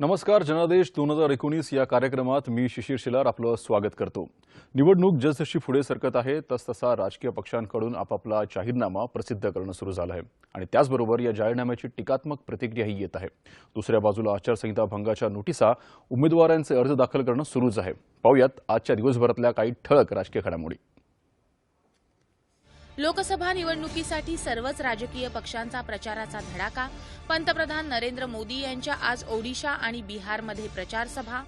नमस्कार. जनादेश 2019 या कार्यक्रमात मी शिशिर शिलार आपलं स्वागत करतो. निवडणूक जसजशी पुढे सरकत आहे तसतसा राजकीय पक्षांकडून आपापला जाहीरनामा प्रसिद्ध करणं सुरू झालं आहे आणि त्याचबरोबर या जाहीरनाम्याची टीकात्मक प्रतिक्रियाही येत आहे. दुसऱ्या बाजूला आचारसंहिता भंगाच्या नोटिसा उमेदवारांचे अर्ज दाखल करणं सुरूच आहे. पाहूयात आजच्या दिवसभरातल्या काही ठळक राजकीय घडामोडी. लोकसभा निवडणुकीसाठी सर्वच राजकीय पक्षांचा प्रचाराचा धडाका. पंतप्रधान नरेंद्र मोदी यांच्या आज ओडिशा आणि बिहारमध्ये प्रचार सभा.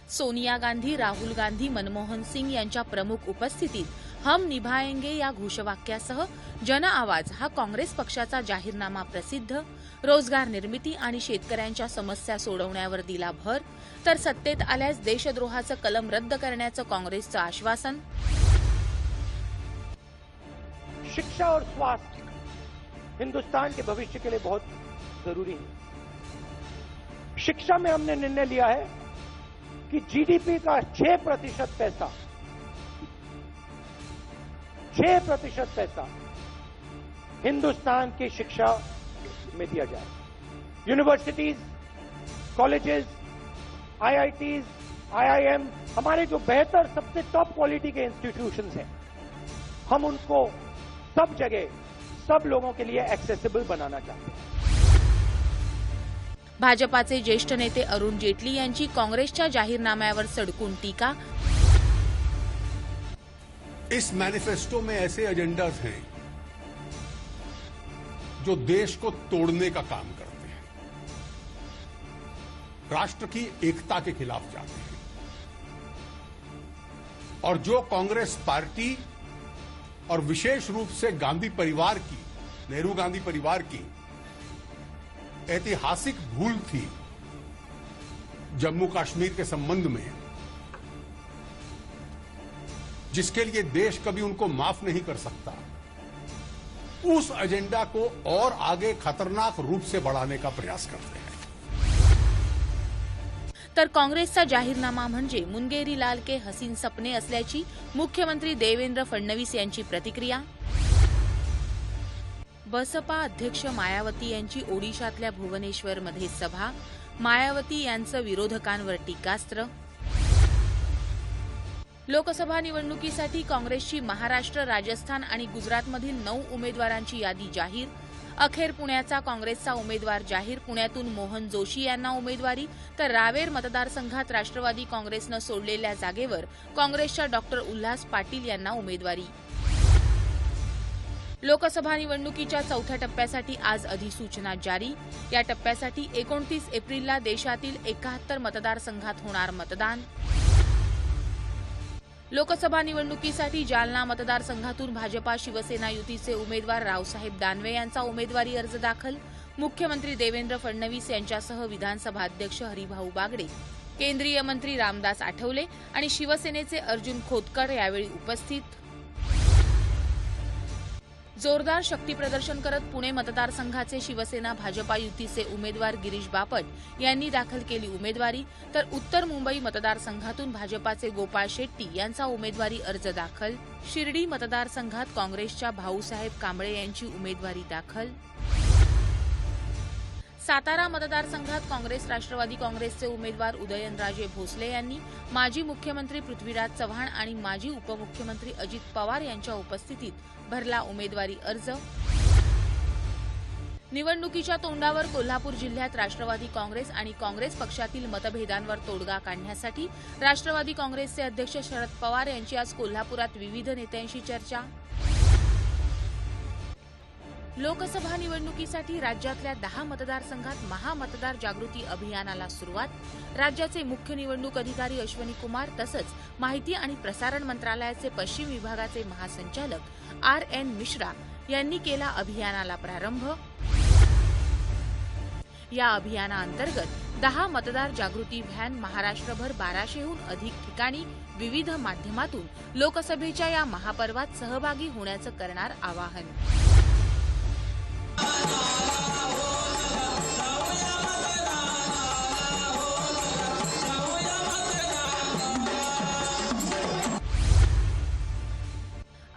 सोनिया गांधी, राहुल गांधी, मनमोहन सिंग यांच्या प्रमुख उपस्थितीत हम निभाएंगे या घोषवाक्यासह जन आवाज हा काँग्रेस पक्षाचा जाहीरनामा प्रसिद्ध. रोजगार निर्मिती आणि शेतकऱ्यांच्या समस्या सोडवण्यावर दिला भर, तर सत्तेत आल्यास देशद्रोहाचं कलम रद्द करण्याचं काँग्रेसचं आश्वासन. शिक्षा और स्वास्थ्य हिंदुस्तान के भविष्य के लिए बहुत जरूरी है। शिक्षा में हमने निर्णय लिया है कि जीडीपी का 6% पैसा हिंदुस्तान की शिक्षा में दिया जाए। यूनिवर्सिटीज, कॉलेजेस, आईआईटीज, आईआईएम, हमारे जो बेहतर सबसे टॉप क्वालिटी के इंस्टीट्यूशंस हैं, हम उनको सब जगह सब लोगों के लिए एक्सेसिबल बनाना चाहते हैं. भाजपाचे ज्येष्ठ नेते अरुण जेटली यांची काँग्रेसच्या जाहीरनाम्यावर सडकून टीका. इस मैनिफेस्टो में ऐसे एजेंडाज हैं जो देश को तोड़ने का काम करते हैं, राष्ट्र की एकता के खिलाफ जाते हैं और जो कांग्रेस पार्टी और विशेष रूप से गांधी परिवार की, नेहरू गांधी परिवार की ऐतिहासिक भूल थी जम्मू कश्मीर के संबंध में, जिसके लिए देश कभी उनको माफ नहीं कर सकता, उस एजेंडा को और आगे खतरनाक रूप से बढ़ाने का प्रयास करते हैं. तर काँग्रेसचा जाहीरनामा म्हणजे मुनगेरी लाल के हसीन सपने असल्याची मुख्यमंत्री देवेंद्र फडणवीस यांची प्रतिक्रिया. बसपा अध्यक्ष मायावती यांची ओडिशातल्या भुवनेश्वरमध्ये सभा. मायावती यांचं विरोधकांवर टीकास्त्र. लोकसभा निवडणुकीसाठी काँग्रेसची महाराष्ट्र, राजस्थान आणि गुजरातमधील 9 उमेदवारांची यादी जाहीर. अखेर पुण्याचा काँग्रेसचा उमेदवार जाहीर. पुण्यातून मोहन जोशी यांना उमेदवारी, तर रावेर मतदारसंघात राष्ट्रवादी काँग्रेसनं सोडलेल्या जागेवर काँग्रेसच्या डॉक्टर उल्हास पाटील यांना उमेदवारी. लोकसभा निवडणुकीच्या चौथ्या टप्प्यासाठी आज अधिसूचना जारी. या टप्प्यासाठी 29 एप्रिलला देशातील 71 मतदारसंघात होणार मतदान. लोकसभा निवडणुकीसाठी जालना मतदारसंघातून भाजपा शिवसेना युतीचे उमेदवार रावसाहेब दानवे यांचा उमेदवारी अर्ज दाखल. मुख्यमंत्री देवेंद्र फडणवीस यांच्यासह विधानसभा अध्यक्ष हरिभाऊ बागडे, केंद्रीय मंत्री रामदास आठवले आणि शिवसेनेचे अर्जुन खोतकर यावेळी उपस्थित. जोरदार शक्तीप्रदर्शन करत पुणे मतदारसंघाचे शिवसेना भाजपा युतीचे उमेदवार गिरीश बापट यांनी दाखल केली उमेदवारी, तर उत्तर मुंबई मतदारसंघातून भाजपाचे गोपाळ शेट्टी यांचा उमेदवारी अर्ज दाखल. शिर्डी मतदारसंघात काँग्रेसच्या भाऊसाहेब कांबळे यांची उमेदवारी दाखल. सातारा मतदारसंघात काँग्रेस राष्ट्रवादी काँग्रेसचे उमेदवार उदयनराजे भोसले यांनी माजी मुख्यमंत्री पृथ्वीराज चव्हाण आणि माजी उपमुख्यमंत्री अजित पवार यांच्या उपस्थितीत भरला उमेदवारी अर्ज. निवडणुकीच्या तोंडावर कोल्हापूर जिल्ह्यात राष्ट्रवादी काँग्रेस आणि काँग्रेस पक्षातील मतभेदांवर तोडगा काढण्यासाठी राष्ट्रवादी काँग्रेसचे अध्यक्ष शरद पवार यांची आज कोल्हापुरात विविध नेत्यांशी चर्चा. लोकसभा निवडणुकीसाठी राज्यातल्या 10 मतदारसंघात महामतदार जागृती अभियानाला सुरुवात. राज्याचे मुख्य निवडणूक अधिकारी अश्वनी कुमार तसंच माहिती आणि प्रसारण मंत्रालयाचे पश्चिम विभागाचे महासंचालक RN मिश्रा यांनी केला अभियानाला प्रारंभ. या अभियानाअंतर्गत 10 मतदार जागृती व्हॅन महाराष्ट्रभर 1200हून अधिक ठिकाणी विविध माध्यमातून लोकसभेच्या या महापर्वात सहभागी होण्याचं करणार आवाहन.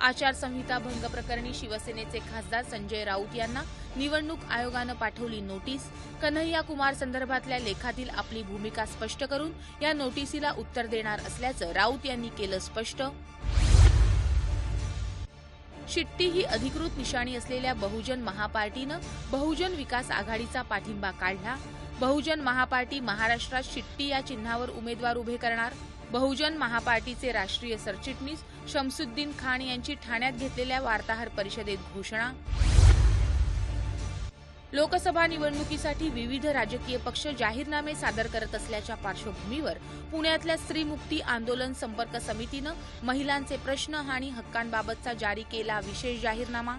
आचारसंहिता भंग प्रकरणी शिवसेनेचे खासदार संजय राऊत यांना निवडणूक आयोगानं पाठवली नोटीस. कन्हैया कुमार संदर्भातल्या लेखातील आपली भूमिका स्पष्ट करून या नोटिसीला उत्तर देणार असल्याचं राऊत यांनी केलं स्पष्ट. शिट्टी ही अधिकृत निशाणी असलेल्या बहुजन महापार्टीनं बहुजन विकास आघाडीचा पाठिंबा काढला. बहुजन महापार्टी महाराष्ट्रात शिट्टी या चिन्हावर उमेदवार उभे करणार. बहुजन महापार्टीचे राष्ट्रीय सरचिटणीस शमसुद्दीन खान यांची ठाण्यात घेतलेल्या वार्ताहर परिषदेत घोषणा. लोकसभा निवडणुकीसाठी विविध राजकीय पक्ष जाहीरनामे सादर करत असल्याच्या पार्श्वभूमीवर पुण्यातल्या स्त्रीमुक्ती आंदोलन संपर्क समितीनं महिलांचे प्रश्न आणि हक्कांबाबतचा जारी केला विशेष जाहीरनामा.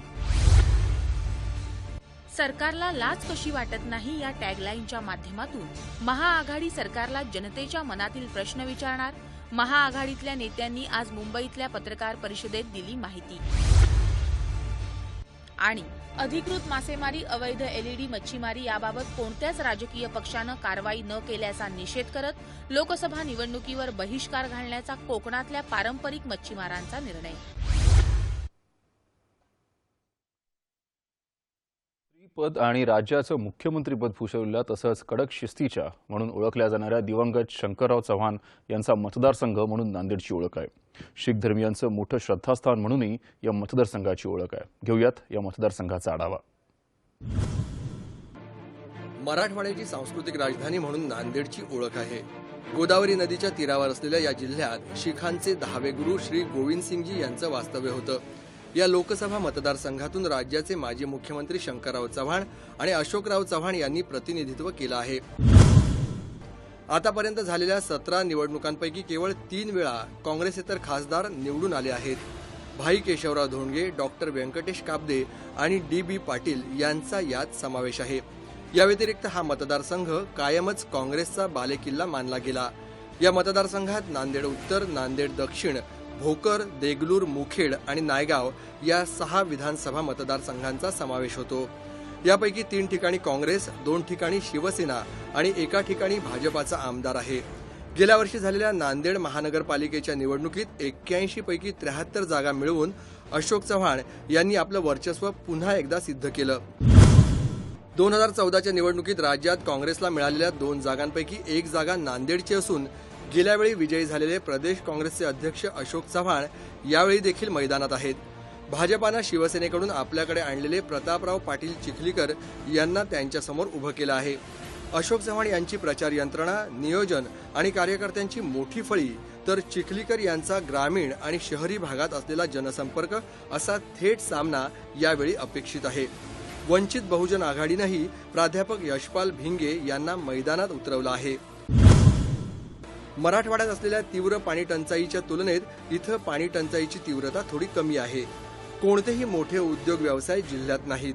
सरकारला लाच कशी वाटत नाही या टॅगलाईनच्या माध्यमातून महाआघाडी सरकारला जनतेच्या मनातील प्रश्न विचारणार. महाआघाडीतल्या नेत्यांनी आज मुंबईतल्या पत्रकार परिषदेत दिली माहिती. आणि अधिकृत मासेमारी, अवैध एलईडी मच्छीमारी याबाबत कोणत्याच राजकीय पक्षानं कारवाई न केल्याचा निषेध करत लोकसभा निवडणुकीवर बहिष्कार घालण्याचा कोकणातल्या पारंपरिक मच्छीमारांचा निर्णय. पद आणि राज्याचं मुख्यमंत्रीपद भूषवलेल्या तसंच कडक शिस्तीच्या म्हणून ओळखल्या जाणाऱ्या दिवंगत शंकरराव चव्हाण यांचा मतदारसंघ म्हणून नांदेडची ओळख आहे. शीख धर्मियांचं मोठं श्रद्धास्थान म्हणूनही या मतदारसंघाची ओळख आहे. घेऊयात या मतदारसंघाचा आढावा. मराठवाड्याची सांस्कृतिक राजधानी म्हणून नांदेडची ओळख आहे. गोदावरी नदीच्या तीरावर असलेल्या या जिल्ह्यात शीखांचे 10वे गुरु श्री गोविंदसिंगजी यांचं वास्तव्य होतं. या लोकसभा मतदारसंघातून राज्याचे माजी मुख्यमंत्री शंकरराव चव्हाण आणि अशोकराव चव्हाण यांनी प्रतिनिधित्व केलं आहे. आतापर्यंत झालेल्या 17 निवडणुकांपैकी केवळ 3 वेळा काँग्रेसेतर खासदार निवडून आले आहेत. भाई केशवराव धोंडगे, डॉक्टर व्यंकटेश काब्दे आणि डी.बी. पाटील यांचा यात समावेश आहे. या व्यतिरिक्त हा मतदारसंघ कायमच काँग्रेसचा बालेकिल्ला मानला गेला. या मतदारसंघात नांदेड उत्तर, नांदेड दक्षिण, भोकर, देगलूर, मुखेड आणि नायगाव या 6 विधानसभा मतदारसंघांचा समावेश होतो. यापैकी 3 ठिकाणी काँग्रेस, 2 ठिकाणी शिवसेना आणि 1 ठिकाणी भाजपाचा आमदार आहे. गेल्या वर्षी झालेल्या नांदेड महानगरपालिकेच्या निवडणुकीत 81 पैकी 73 जागा मिळवून अशोक चव्हाण यांनी आपलं वर्चस्व पुन्हा एकदा सिद्ध केलं. 2014च्या निवडणुकीत राज्यात काँग्रेसला मिळालेल्या 2 जागांपैकी 1 जागा नांदेडची असून गेल्यावेळी विजयी झालेले प्रदेश काँग्रेसचे अध्यक्ष अशोक चव्हाण यावेळी देखील मैदानात आहेत. भाजपानं शिवसेनेकडून आपल्याकडे आणलेले प्रतापराव पाटील चिखलीकर यांना त्यांच्यासमोर उभं केलं आहे. अशोक चव्हाण यांची प्रचार यंत्रणा, नियोजन आणि कार्यकर्त्यांची मोठी फळी, तर चिखलीकर यांचा ग्रामीण आणि शहरी भागात असलेला जनसंपर्क असा थेट सामना यावेळी अपेक्षित आहे. वंचित बहुजन आघाडीनंही प्राध्यापक यशपाल भिंगे यांना मैदानात उतरवलं आहे. मराठवाड्यात असलेल्या तीव्र पाणी टंचाईच्या तुलनेत इथं पाणी टंचाईची तीव्रता थोडी कमी आहे. कोणतेही मोठे उद्योग व्यवसाय जिल्ह्यात नाहीत.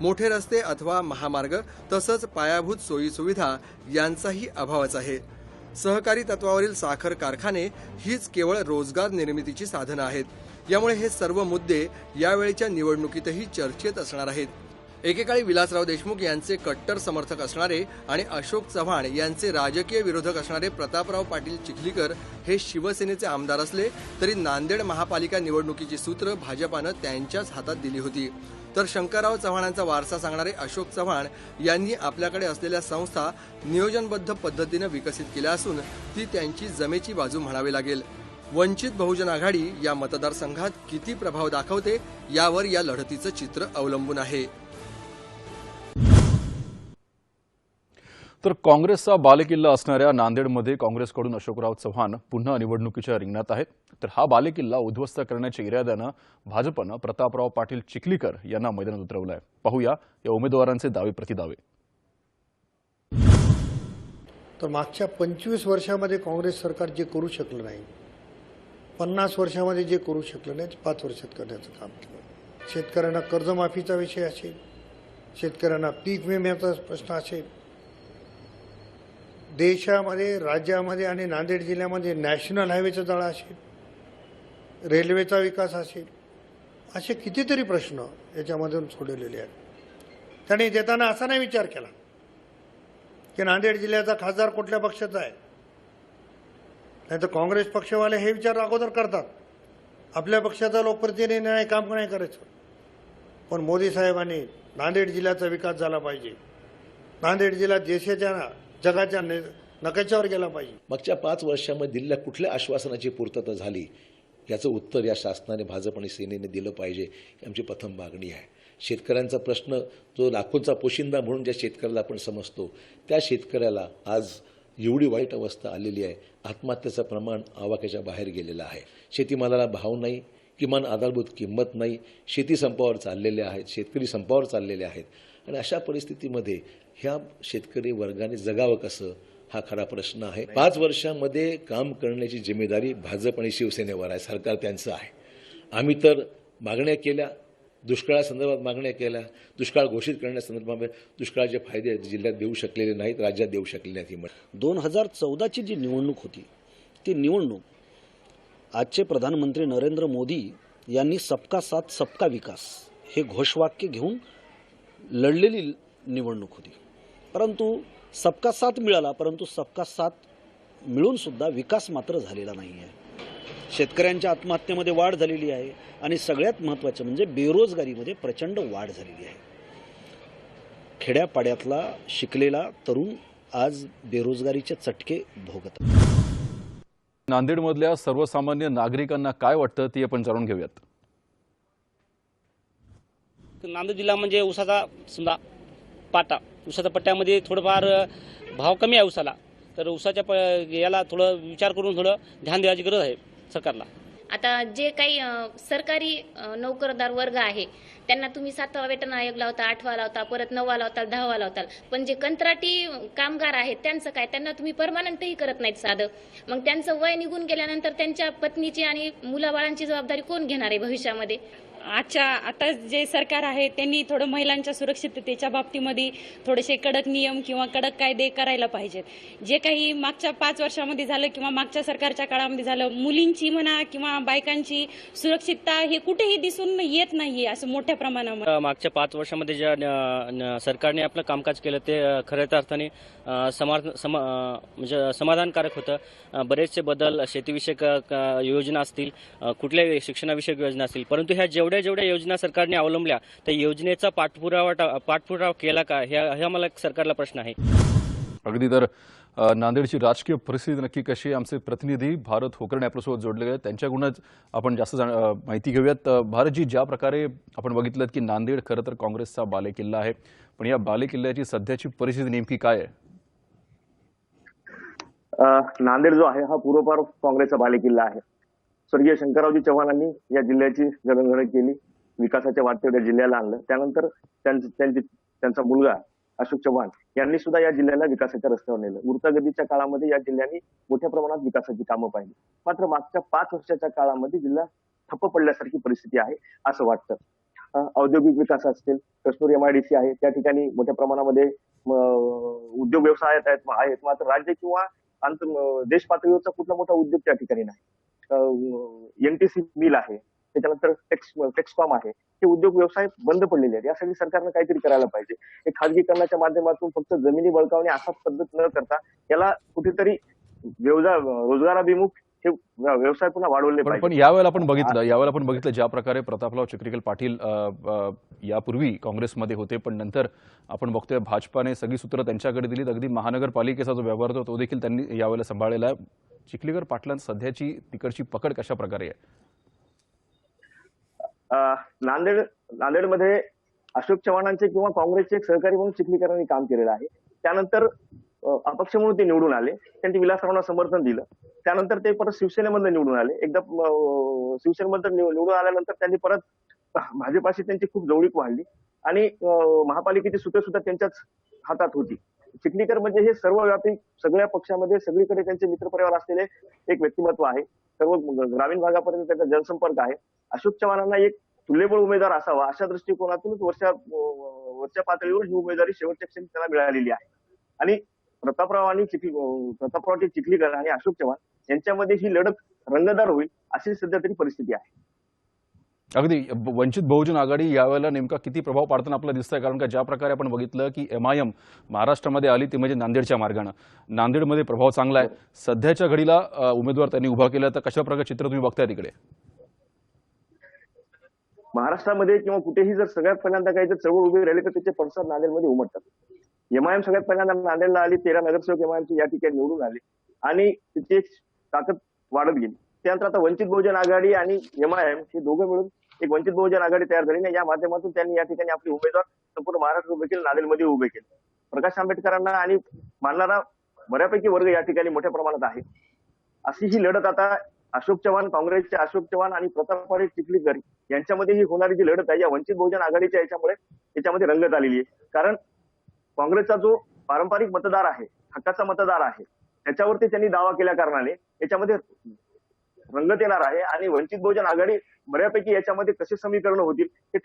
मोठे रस्ते अथवा महामार्ग तसंच पायाभूत सोयीसुविधा यांचाही अभावच आहे. सहकारी तत्वावरील साखर कारखाने हीच केवळ रोजगार निर्मितीची साधनं आहेत. यामुळे हे सर्व मुद्दे यावेळीच्या निवडणुकीतही चर्चेत असणार आहेत. एकेकाळी विलासराव देशमुख यांचे कट्टर समर्थक असणारे आणि अशोक चव्हाण यांचे राजकीय विरोधक असणारे प्रतापराव पाटील चिखलीकर हे शिवसेनेचे आमदार असले तरी नांदेड महापालिका निवडणुकीची सूत्र भाजपानं त्यांच्याच हातात दिली होती. तर शंकरराव चव्हाणांचा वारसा सांगणारे अशोक चव्हाण यांनी आपल्याकडे असलेल्या संस्था नियोजनबद्ध पद्धतीनं विकसित केल्या असून ती त्यांची जमेची बाजू म्हणावी लागेल. वंचित बहुजन आघाडी या मतदारसंघात किती प्रभाव दाखवते यावर या लढतीचं चित्र अवलंबून आहे. तर काँग्रेसचा बालेकिल्ला असणाऱ्या नांदेडमध्ये काँग्रेसकडून अशोकराव चव्हाण पुन्हा निवडणुकीच्या रिंगणात आहेत. तर हा बालेकिल्ला उद्ध्वस्त करण्याच्या इराद्यानं भाजपनं प्रतापराव पाटील चिखलीकर यांना मैदानात उतरवलं आहे. पाहूया या उमेदवारांचे दावे प्रतिदावे. तर मागच्या 25 वर्षामध्ये काँग्रेस सरकार जे करू शकलं नाही, 50 वर्षामध्ये जे करू शकलं नाही 5 वर्षात करण्याचं काम केलं. शेतकऱ्यांना कर्जमाफीचा विषय असेल, शेतकऱ्यांना पीक विम्याचा प्रश्न असेल, देशामध्ये, राज्यामध्ये आणि नांदेड जिल्ह्यामध्ये नॅशनल हायवेचा जाळा असेल, रेल्वेचा विकास असेल, असे कितीतरी प्रश्न याच्यामधून सोडवलेले आहेत. त्यांनी देताना असा नाही विचार केला की नांदेड जिल्ह्याचा खासदार कुठल्या पक्षाचा आहे. नाही तर काँग्रेस पक्षवाले हे विचार अगोदर करतात, आपल्या पक्षाचा लोकप्रतिनिधी नाही काम नाही करायचं. पण मोदी साहेबांनी नांदेड जिल्ह्याचा विकास झाला पाहिजे. नांदेड जिल्हा देशाच्या जगाच्या नकाशावर गेला पाहिजे. मागच्या 5 वर्षामध्ये दिलेल्या कुठल्या आश्वासनाची पूर्तता झाली याचं उत्तर या शासनाने, भाजप आणि सेनेने दिलं पाहिजे ही आमची प्रथम मागणी आहे. शेतकऱ्यांचा प्रश्न जो लाखोंचा पोशिंदा म्हणून ज्या शेतकऱ्याला आपण समजतो, त्या शेतकऱ्याला आज एवढी वाईट अवस्था आलेली आहे, आत्महत्येचं प्रमाण आवाक्याच्या बाहेर गेलेलं आहे. शेतीमालाला भाव नाही, किमान आधारभूत किंमत नाही, शेती संपावर चाललेले आहेत, शेतकरी संपावर चाललेले आहेत. आणि अशा परिस्थितीमध्ये ह्या शेतकरी वर्गाने जगावं कसं हा खरा प्रश्न आहे. 5 वर्षामध्ये काम करण्याची जिम्मेदारी भाजप आणि शिवसेनेवर आहे, सरकार त्यांचं आहे. आम्ही तर मागण्या केल्या, दुष्काळासंदर्भात मागण्या केल्या, दुष्काळ घोषित करण्यासंदर्भात दुष्काळाचे फायदे जिल्ह्यात देऊ शकलेले नाहीत, राज्यात देऊ शकले नाहीत. 2014ची जी निवडणूक होती ती निवडणूक आजचे प्रधानमंत्री नरेंद्र मोदी यांनी सबका साथ सबका विकास हे घोषवाक्य घेऊन लढलेली निवडणूक होती. परंतु सबका साथ मिळाला, परंतु सबका साथ मिळून सुद्धा विकास मात्र झालेला नाही आहे. शेतकऱ्यांच्या आत्महत्येमध्ये वाढ झालेली आहे आणि सगळ्यात महत्त्वाचं म्हणजे बेरोजगारीमध्ये प्रचंड वाढ झालेली आहे. खेड्यापाड्यातला शिकलेला तरुण आज बेरोजगारीचे चटके भोगत आहे. नांदेडमधल्या सर्वसामान्य नागरिकांना काय वाटतं ते आपण जाणून घेऊयात. नांदेड जिल्हा म्हणजे ऊसाचा समजा पाटा, ऊसाच्या पट्ट्यामध्ये थोडंफार भाव कमी आहे ऊसाला, तर ऊसाच्या याला थोडं विचार करून थोडं ध्यान द्यायची गरज आहे सरकारला. आता जे काही सरकारी नोकरदार वर्ग आहे त्यांना तुम्ही 7वा वेतन आयोग लावता, 8वा लावता, परत 9वा लावता, 10वा लावता, पण जे कंत्राटी कामगार आहेत त्यांचं काय, त्यांना तुम्ही परमनंटही करत नाहीत साधं. मग त्यांचं वय निघून गेल्यानंतर त्यांच्या पत्नीची आणि मुलाबाळांची जबाबदारी कोण घेणार आहे भविष्यामध्ये? आता जे सरकार आहे त्यांनी थोडं महिलांच्या सुरक्षिततेच्या बाबतीमध्ये थोडेसे कडक नियम किंवा कडक कायदे करायला पाहिजेत. जे काही मागच्या 5 वर्षामध्ये झालं किंवा मागच्या सरकारच्या काळामध्ये झालं, मुलींची म्हणा किंवा बायकांची सुरक्षितता हे कुठेही दिसून येत नाहीये असं मोठ्या प्रमाणामध्ये. मागच्या 5 वर्षामध्ये ज्या सरकारने आपलं कामकाज केलं ते खऱ्या अर्थाने म्हणजे समाधानकारक होतं. बरेचसे बदल, शेतीविषयक योजना असतील, कुठल्याही शिक्षणाविषयक योजना असतील, परंतु ह्या जेवढ्या योजना सरकारने अवलंबल्या त्या योजनेचा पाठपुरावा केला का, हा मला सरकारला प्रश्न आहे. अगदी तर नांदेडची राजकीय परिस्थिती नक्की कशी आहे, आमचे प्रतिनिधी भारत होकर्णे आपल्यासोबत जोडले गेले, त्यांच्याकडूनच आपण जास्त माहिती घेऊयात. भारतजी, ज्या प्रकारे आपण बघितलं की नांदेड खरं तर काँग्रेसचा बालेकिल्ला आहे, पण या बालेकिल्ल्याची सध्याची परिस्थिती नेमकी काय आहे? नांदेड जो आहे हा पूर्वपार काँग्रेसचा बालेकिल्ला आहे. स्वर्गीय शंकररावजी चव्हाणांनी या जिल्ह्याची जडणघडण केली, विकासाच्या वाटेवर या जिल्ह्याला आणलं. त्यानंतर त्यांचा मुलगा अशोक चव्हाण यांनी सुद्धा या जिल्ह्याला विकासाच्या रस्त्यावर नेलं. गुरुतागतीच्या काळामध्ये या जिल्ह्याने मोठ्या प्रमाणात विकासाची कामं पाहिली. मात्र मागच्या 5 वर्षाच्या काळामध्ये जिल्हा ठप्प पडल्यासारखी परिस्थिती आहे असं वाटतं. औद्योगिक विकास असतील, कृष्णूर MIDC आहे, त्या ठिकाणी मोठ्या प्रमाणामध्ये उद्योग व्यवसाय आहेत, मात्र राज्य किंवा देश पातळीवरचा कुठला मोठा उद्योग त्या ठिकाणी नाही. NTC मिल आहे, त्याच्यानंतर टेक्सकॉम आहे, हे उद्योग व्यवसाय बंद पडलेले आहेत. यासाठी सरकारनं काहीतरी करायला पाहिजे. हे खाजगीकरणाच्या माध्यमातून फक्त जमिनी बळकावणे असा पद्धत न करता याला कुठेतरी रोजगाराभिमुख हे व्यवसाय पुन्हा वाढवले पाहिजे. पण यावेळेला आपण बघितलं ज्या प्रकारे प्रतापराव चिखलीकर पाटील यापूर्वी काँग्रेसमध्ये होते, पण नंतर आपण बघतोय भाजपाने सगळी सूत्र त्यांच्याकडे दिलीत. अगदी महानगरपालिकेचा जो व्यवहार होता तो देखील त्यांनी यावेळेला सांभाळलेला आहे. चिखलीकर पाटलांची सध्याची तिकडची पकड कशा प्रकारे आहे? नांदेडमध्ये अशोक चव्हाणांचे किंवा काँग्रेसचे एक सहकारी म्हणून चिखलीकरांनी काम केलेलं आहे. त्यानंतर अपक्ष म्हणून ते निवडून आले, त्यांनी विलासरावांना समर्थन दिलं. त्यानंतर ते परत शिवसेनेमध्ये निवडून आले. एकदा शिवसेनेमध्ये निवडून आल्यानंतर त्यांनी परत भाजपाशी त्यांची खूप जवळीक वाढली आणि महापालिकेची सूत्र सुद्धा त्यांच्याच हातात होती. चिखलीकर म्हणजे हे सर्वव्यापी सगळ्या पक्षामध्ये सगळीकडे त्यांचे मित्रपरिवार असलेले एक व्यक्तिमत्व आहे. सर्व ग्रामीण भागापर्यंत त्यांचा जनसंपर्क आहे. अशोक चव्हाणांना एक तुल्यबळ उमेदवार असावा अशा दृष्टिकोनातूनच वरच्या पातळीवर ही उमेदवारी शेवटच्या क्षणी त्यांना मिळालेली आहे. आणि प्रतापराव चिखलीकर आणि अशोक चव्हाण यांच्यामध्ये ही लढत रंगतदार होईल अशी सध्या तरी परिस्थिती आहे. अगदी वंचित बहुजन आघाडी यावेळेला नेमका किती प्रभाव पाडताना आपल्याला दिसतंय? कारण का ज्या प्रकारे आपण बघितलं की MIM महाराष्ट्रामध्ये आली ती म्हणजे नांदेडच्या मार्गानं, नांदेडमध्ये प्रभाव चांगला आहे. सध्याच्या घडीला उमेदवार त्यांनी उभा केला, तर कशा प्रकारचे चित्र तुम्ही बघताय तिकडे? महाराष्ट्रामध्ये किंवा कुठेही जर सगळ्यात पहिल्यांदा काही जर चळवळ उभी राहिली तर त्याचे पडसाद नांदेडमध्ये उमटतात. एमआयएम सगळ्यात पहिल्यांदा नांदेडला आली, 13 नगरसेवक एमआयएमचे या ठिकाणी निवडून आले आणि तिची एक ताकद वाढत गेली. त्यानंतर आता वंचित बहुजन आघाडी आणि एमआयएम हे दोघं मिळून एक वंचित बहुजन आघाडी तयार झाली आणि या माध्यमातून त्यांनी या ठिकाणी आपले उमेदवार संपूर्ण महाराष्ट्र उभे केले, नांदेडमध्ये उभे केले. प्रकाश आंबेडकरांना आणि मानणारा बऱ्यापैकी वर्ग या ठिकाणी मोठ्या प्रमाणात आहे. अशी ही लढत आता अशोक चव्हाण, काँग्रेसचे अशोक चव्हाण आणि प्रतापवाडी चिखलीकर यांच्यामध्ये ही होणारी जी लढत आहे या वंचित बहुजन आघाडीच्या याच्यामध्ये रंगत आलेली आहे. कारण काँग्रेसचा जो पारंपरिक मतदार आहे, हक्काचा मतदार आहे, त्याच्यावरती त्यांनी दावा केल्या कारणाने याच्यामध्ये रंगत येणार आहे आणि वंचित बहुजन आघाडी बऱ्यापैकी याच्यामध्ये कसे समीकरण होतील हे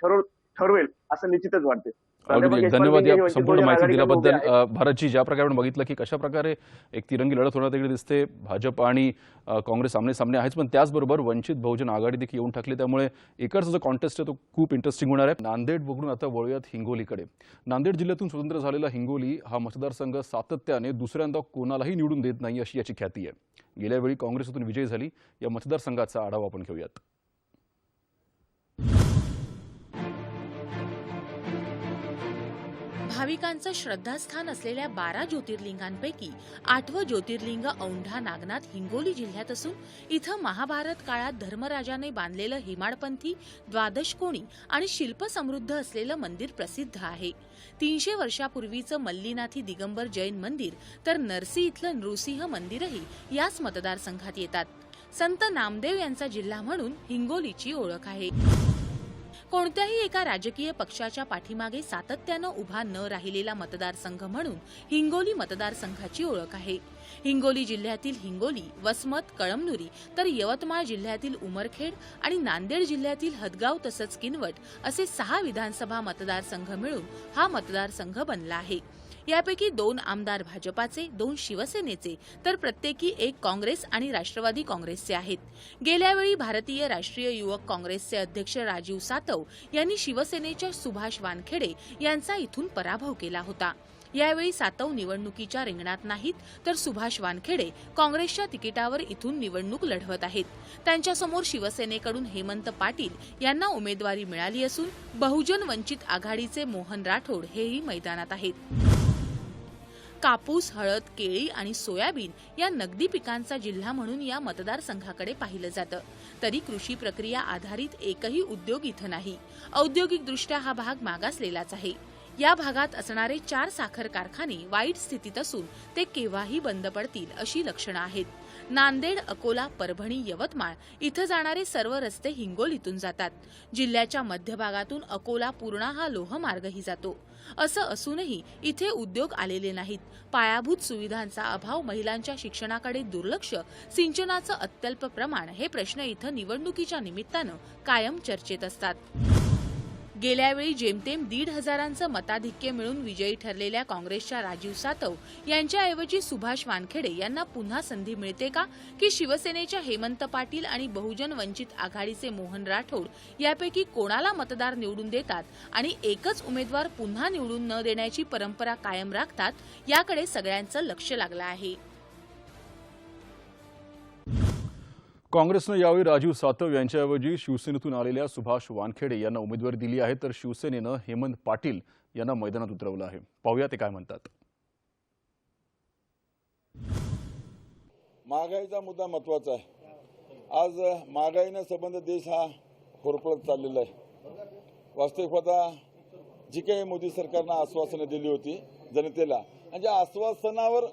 ठरवेल असं निश्चितच वाटते. धन्यवाद या संपूर्ण माहिती दिल्याबद्दल. भारतजी, ज्या प्रकारे आपण बघितलं की कशा प्रकारे एक तिरंगी लढत होणार तिकडे दिसते, भाजप आणि काँग्रेस आमने सामने आहेच, पण त्याचबरोबर वंचित बहुजन आघाडी देखील येऊन टाकली, त्यामुळे इकडचा जो कॉन्टेस्ट आहे तो खूप इंटरेस्टिंग होणार आहे. नांदेड बघून आता वळूयात हिंगोलीकडे. नांदेड जिल्ह्यातून स्वतंत्र झालेला हिंगोली हा मतदारसंघ सातत्याने दुसऱ्यांदा कोणालाही निवडून देत नाही अशी याची ख्याती आहे. गेल्या वेळी काँग्रेसतून विजयी झाली. या मतदारसंघाचा आढावा आपण घेऊयात. भाविकांचं श्रद्धास्थान असलेल्या 12 ज्योतिर्लिंगांपैकी 8वं ज्योतिर्लिंग औंढा नागनाथ हिंगोली जिल्ह्यात असून इथं महाभारत काळात धर्मराजाने बांधलेलं हेमाडपंथी, द्वादशकोणी आणि शिल्पसमृद्ध असलेलं मंदिर प्रसिद्ध आहे. 300 वर्षापूर्वीचं मल्लीनाथी दिगंबर जैन मंदिर तर नरसी इथलं नृसिंह मंदिरही याच मतदारसंघात येतात. संत नामदेव यांचा जिल्हा म्हणून हिंगोलीची ओळख आहे. कोणत्याही एका राजकीय पक्षाच्या पाठीमागे सातत्यानं उभा न राहिलेला मतदारसंघ म्हणून हिंगोली मतदारसंघाची ओळख आहे. हिंगोली जिल्ह्यातील हिंगोली, वसमत, कळमनुरी तर यवतमाळ जिल्ह्यातील उमरखेड आणि नांदेड जिल्ह्यातील हदगाव तसंच किनवट असे 6 विधानसभा मतदारसंघ मिळून हा मतदारसंघ बनला आहे. यापैकी 2 आमदार भाजपाचे, 2 शिवसेनेचे तर प्रत्येकी 1 काँग्रेस आणि राष्ट्रवादी काँग्रेसचे आहेत. गेल्यावेळी भारतीय राष्ट्रीय युवक काँग्रेसचे अध्यक्ष राजीव सातव यांनी शिवसेनेच्या सुभाष वानखेडे यांचा इथून पराभव केला होता. यावेळी सातव निवडणुकीच्या रिंगणात नाहीत तर सुभाष वानखेडे काँग्रेसच्या तिकिटावर इथून निवडणूक लढवत आहेत. त्यांच्यासमोर शिवसेनेकडून हेमंत पाटील यांना उमेदवारी मिळाली असून बहुजन वंचित आघाडीचे मोहन राठोड हेही मैदानात आहेत. कापूस, हळद, केळी आणि सोयाबीन या नगदी पिकांचा जिल्हा म्हणून या मतदारसंघाकडे पाहिलं जातं. तरी कृषी प्रक्रिया आधारित एकही उद्योग इथं नाही. औद्योगिकदृष्ट्या हा भाग मागासलेलाच आहे. या भागात असणारे 4 साखर कारखाने वाईट स्थितीत असून ते केव्हाही बंद पडतील अशी लक्षणं आहेत. नांदेड, अकोला, परभणी, यवतमाळ इथं जाणारे सर्व रस्ते हिंगोलीतून जातात. जिल्ह्याच्या मध्यभागातून अकोला पूर्णा हा लोहमार्गही जातो. असं असूनही इथे उद्योग आलेले नाहीत. पायाभूत सुविधांचा अभाव, महिलांच्या शिक्षणाकडे दुर्लक्ष, सिंचनाचं अत्यल्प प्रमाण हे प्रश्न इथं निवडणुकीच्या निमित्तानं कायम चर्चेत असतात. गेल्यावेळी जेमतेम 1,500 मताधिक्य मिळून विजयी ठरलेल्या काँग्रेसच्या राजीव सातव यांच्याऐवजी सुभाष वानखेडे यांना पुन्हा संधी मिळते का, की शिवसेनेच्या हेमंत पाटील आणि बहुजन वंचित आघाडीचे मोहन राठोड यापैकी कोणाला मतदार निवडून देतात आणि एकच उमेदवार पुन्हा निवडून न देण्याची परंपरा कायम राखतात, याकडे सगळ्यांचं लक्ष लागलं आहे. काँग्रेसनं यावेळी राजीव सातव यांच्याऐवजी शिवसेनेतून आलेल्या सुभाष वानखेडे यांना उमेदवारी दिली आहे, तर शिवसेनेनं हेमंत पाटील यांना मैदानात उतरवलं आहे. पाहूया ते काय म्हणतात. महागाईचा मुद्दा महत्वाचा आहे. आज महागाईने संबंध देश हा होरपळत चाललेला आहे. वास्तविक पाहता जी काही मोदी सरकारनं आश्वासनं दिली होती जनतेला आणि ज्या आश्वासनावर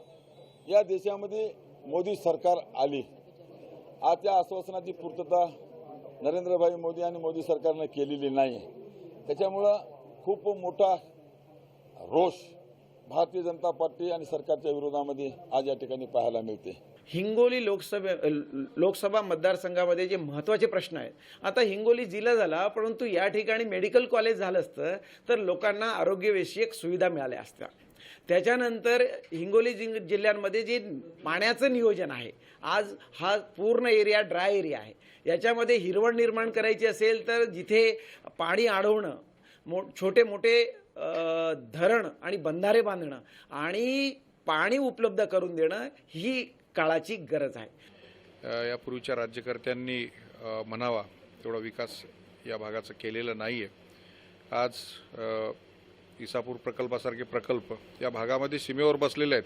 या देशामध्ये मोदी सरकार आली, आज त्या आश्वासनाची पूर्तता नरेंद्रभाई मोदी आणि मोदी सरकारनं केलेली नाही. त्याच्यामुळं खूप मोठा रोष भारतीय जनता पार्टी आणि सरकारच्या विरोधामध्ये आज या ठिकाणी पाहायला मिळते. हिंगोली लोकसभा मतदारसंघामध्ये जे महत्त्वाचे प्रश्न आहेत, आता हिंगोली जिल्हा झाला, परंतु या ठिकाणी मेडिकल कॉलेज झालं असतं तर लोकांना आरोग्यविषयक सुविधा मिळाल्या असत्या. त्याच्यानंतर हिंगोली जिल्ह्यांमध्ये जे पाण्याचं नियोजन आहे, आज हा पूर्ण एरिया ड्राय एरिया आहे. याच्यामध्ये हिरवळ निर्माण करायची असेल तर जिथे पाणी अडवणं, छोटे मोठे धरण आणि बंधारे बांधणं आणि पाणी उपलब्ध करून देणं ही काळाची गरज आहे. यापूर्वीच्या राज्यकर्त्यांनी म्हणावा तेवढा विकास या भागाचं केलेलं नाही आहे। आज इसापूर प्रकल्पासारखे प्रकल्प या भागामध्ये सीमेवर बसलेले आहेत,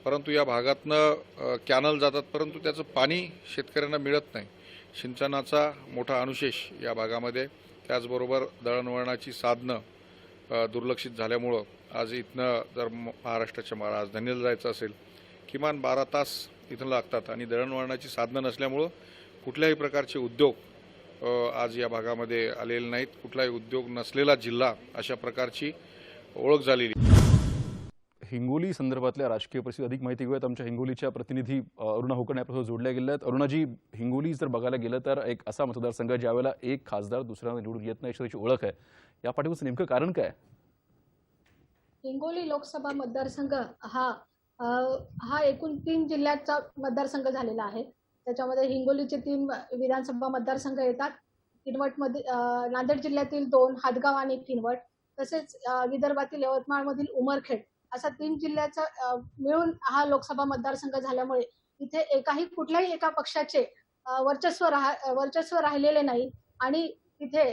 परंतु या भागातनं कॅनल जातात, परंतु त्याचं पाणी शेतकऱ्यांना मिळत नाही। सिंचनाचा मोठा अनुशेष या भागामध्ये, त्याचबरोबर दळणवळणाची साधनं दुर्लक्षित झाल्यामुळं आज इथनं जर महाराष्ट्राच्या राजधानीला जायचं असेल किमान 12 तास इथं लागतात आणि दळणवळणाची साधनं नसल्यामुळं कुठल्याही प्रकारचे उद्योग आज या भागामध्ये आलेले नाहीत। कुठलाही उद्योग नसलेला जिल्हा अशा प्रकारची ओळख झालेली। हिंगोली संदर्भातल्या राजकीय परिस्थिती अधिक माहिती घेऊयात। आमच्या हिंगोलीच्या प्रतिनिधी अरुणा होकणे आपल्यासोबत जोडल्या गेल्या आहेत। अरुणाजी, हिंगोली जर बघायला गेलं तर एक असा मतदारसंघ ज्यावेळेला एक खासदार दुसऱ्याला निवडून येत नाही अशी त्याची ओळख आहे, या पाठीमागचं नेमकं कारण काय? हिंगोली लोकसभा मतदारसंघ हा एकूण 3 जिल्ह्याचा मतदारसंघ झालेला आहे। त्याच्यामध्ये हिंगोलीचे 3 विधानसभा मतदारसंघ येतात। किनवटमध्ये नांदेड जिल्ह्यातील 2, हादगाव आणि किनवट, तसेच विदर्भातील यवतमाळमधील उमरखेड, असा 3 जिल्ह्याचा मिळून हा लोकसभा मतदारसंघ झाल्यामुळे इथे कुठल्याही एका पक्षाचे वर्चस्व राहिलेले नाही आणि तिथे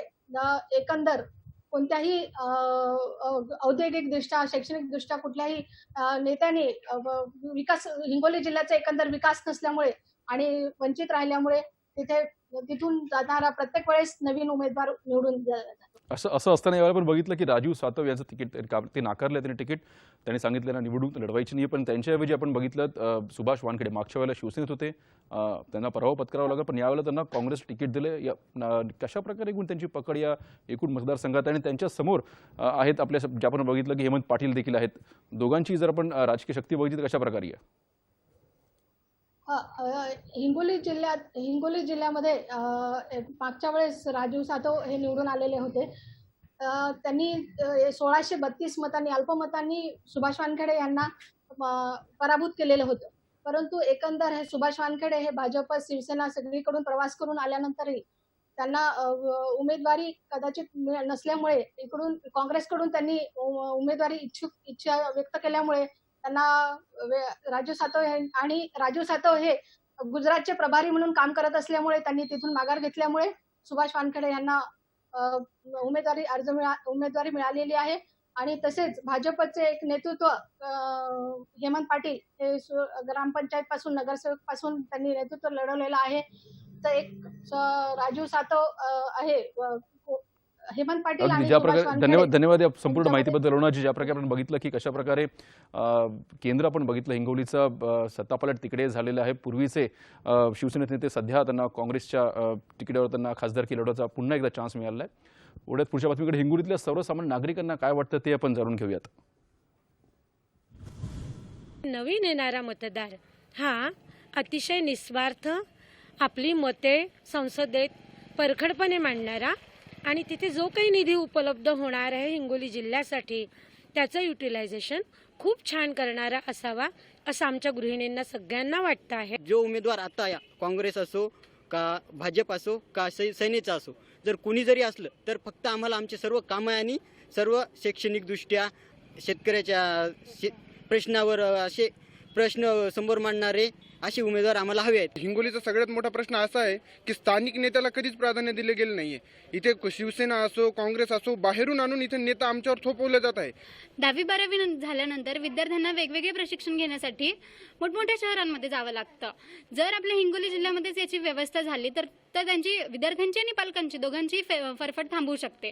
एकंदर कोणत्याही औद्योगिकदृष्ट्या, शैक्षणिकदृष्ट्या कुठल्याही नेत्यांनी हिंगोली जिल्ह्याचा एकंदर विकास नसल्यामुळे आणि वंचित राहिल्यामुळे तिथून जाणारा प्रत्येक वेळेस नवीन उमेदवार निवडून जातो। असं असताना यावेळेला पण बघितलं की राजीव सातव यांचं तिकीट ते नाकारलं, त्यांनी तिकीट त्यांनी सांगितलेलं निवडणूक लढवायची नाही, पण त्यांच्याऐवजी आपण बघितलं सुभाष वानखेडे मागच्या वेळेला शिवसेनेत होते, त्यांना पराभव पत्करावा लागला, पण यावेळेला त्यांना काँग्रेस तिकीट दिले। कशा प्रकारे त्यांची पकड या एकूण मतदारसंघात आणि त्यांच्या समोर आहेत आपल्या ज्या आपण बघितलं की हेमंत पाटील देखील आहेत, दोघांची जर आपण राजकीय शक्ती बघितली तर कशा प्रकारे आहे? हिंगोली जिल्ह्यामध्ये मागच्या वेळेस राजीव सातव हे निवडून आलेले होते। त्यांनी 1632 मतांनी, अल्पमतांनी सुभाष वानखेडे यांना पराभूत केलेलं होतं, परंतु एकंदर हे सुभाष वानखेडे हे भाजप, शिवसेना सगळीकडून प्रवास करून आल्यानंतरही त्यांना उमेदवारी कदाचित नसल्यामुळे इकडून काँग्रेसकडून त्यांनी उमेदवारी इच्छा व्यक्त केल्यामुळे त्यांना राजीव सातव हे गुजरातचे प्रभारी म्हणून काम करत असल्यामुळे त्यांनी तिथून माघार घेतल्यामुळे सुभाष वानखेडे यांना उमेदवारी मिळालेली आहे। आणि तसेच भाजपचे एक नेतृत्व हेमंत पाटील हे ग्रामपंचायत पासून, नगरसेवक पासून त्यांनी नेतृत्व लढवलेलं आहे। तर एक राजीव सातव आहे, हेमंत पाटील आणि ज्या प्रकारे धन्यवाद या संपूर्ण माहितीबद्दल अरुणाजी। ज्या प्रकारे आपण बघितलं की कशा प्रकारे केंद्र आपण बघितलं हिंगोलीचं सत्तापालट तिकडे झालेलं आहे। पूर्वीचे शिवसेनेत नेते सध्या त्यांना काँग्रेसच्या तिकिटावर त्यांना खासदारकी लढवायचा पुन्हा एकदा चान्स मिळाला आहे। एवढ्यात पुढच्या बातमीकडे हिंगोलीतल्या सर्वसामान्य नागरिकांना काय वाटतं ते आपण जाणून घेऊयात। नवीन येणारा मतदार हा अतिशय निस्वार्थ आपली मते संसदेत परखडपणे मांडणारा आणि तिथे जो काही निधी उपलब्ध होणार आहे हिंगोली जिल्ह्यासाठी त्याचं युटिलायझेशन खूप छान करणारा असावा असं आमच्या गृहिणींना सगळ्यांना वाटतं आहे। जो उमेदवार आता या काँग्रेस असो का भाजप असो का सेनेचा असो, जर कुणी जरी असलं तर फक्त आम्हाला आमचे सर्व कामं आणि सर्व शैक्षणिकदृष्ट्या शेतकऱ्याच्या प्रश्नावर असे प्रश्न समोर मांडणारे असे उमेदवार आम्हाला हवे आहेत। हिंगोलीचा सगळ्यात मोठा प्रश्न असा आहे की स्थानिक नेत्याला कधीच प्राधान्य दिले गेले नाहीये। इथे शिवसेना असो काँग्रेस असो बाहेरून आणून इथे नेता आमच्यावर थोपवले जात आहे। 10वी-12वी झाल्यानंतर विद्यार्थ्यांना वेगवेगळे प्रशिक्षण घेण्यासाठी मोठमोठ्या शहरांमध्ये जावं लागतं। जर आपल्या हिंगोली जिल्ह्यामध्येच याची व्यवस्था झाली तर त्यांची विद्यार्थ्यांची आणि पालकांची दोघांची फरफट थांबवू शकते।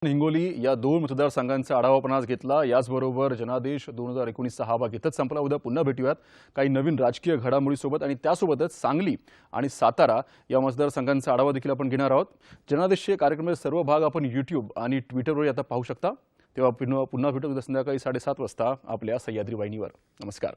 हिंगोली या 2 मतदारसंघांचा आढावा आपण आज घेतला। याचबरोबर जनादेश 2019चा हा भाग इथंच संपला। उद्या पुन्हा भेटूयात काही नवीन राजकीय घडामोडीसोबत आणि त्यासोबतच सांगली आणि सातारा या मतदारसंघांचा आढावा देखील आपण घेणार आहोत। जनादेशचे कार्यक्रमाचे सर्व भाग आपण YouTube आणि ट्विटरवर आता पाहू शकता। तेव्हा पुन्हा भेटू उद्या संध्याकाळी 7:30 वाजता आपल्या सह्याद्री वाहिनीवर। नमस्कार।